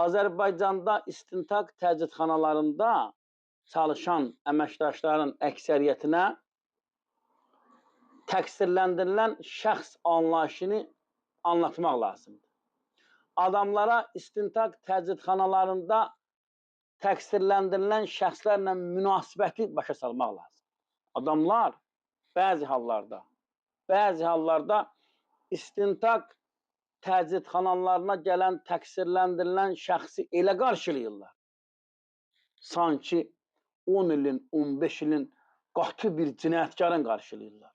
Azərbaycanda istintaq təcridxanalarında çalışan əməkdaşların əksəriyyətinə təqsirləndirilən şəxs anlayışını anlatmaq lazımdır. Adamlara istintaq təcridxanalarında təqsirləndirilən şəxslərlə münasibəti başa salmaq lazımdır. Adamlar bəzi hallarda istintaq təcridxanalarına gələn təqsirləndirilən şəxsi elə qarşılayırlar. Sanki 10 ilin, 15 ilin qatı bir cinayətkarın qarşılayırlar.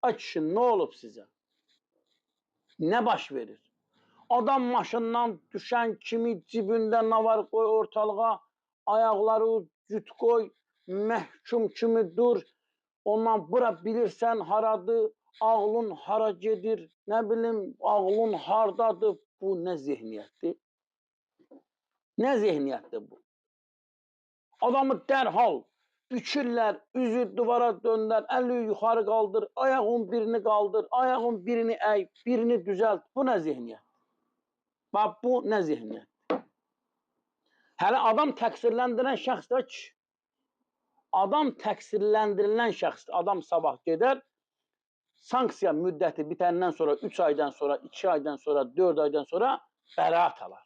Ay kişi, nə olub sizə? Nə baş verir? Adam maşından düşən kimi cibində nə var qoy ortalığa, ayaqları cüt qoy, məhkum kimi dur, ondan bura bilirsən haradır, ağlın hara gedir, nə bilim, ağlın hardadır, bu nə zehniyyətdir? Nə zehniyyətdir bu? Adamı dərhal bükürlər, üzü duvara döndər, əli yuxarı qaldır, ayağın birini qaldır, ayağın birini əy, birini düzəlt. Bu nə zehniyyət? Bax, bu nə zehniyyət? Hələ adam təqsirləndirilən şəxsdir ki, adam təqsirləndirilən şəxsdir. Adam sabah gedər, sanksiya müddəti bitəndən sonra 3 aydan sonra, 2 aydan sonra, 4 aydan sonra bəraət alar.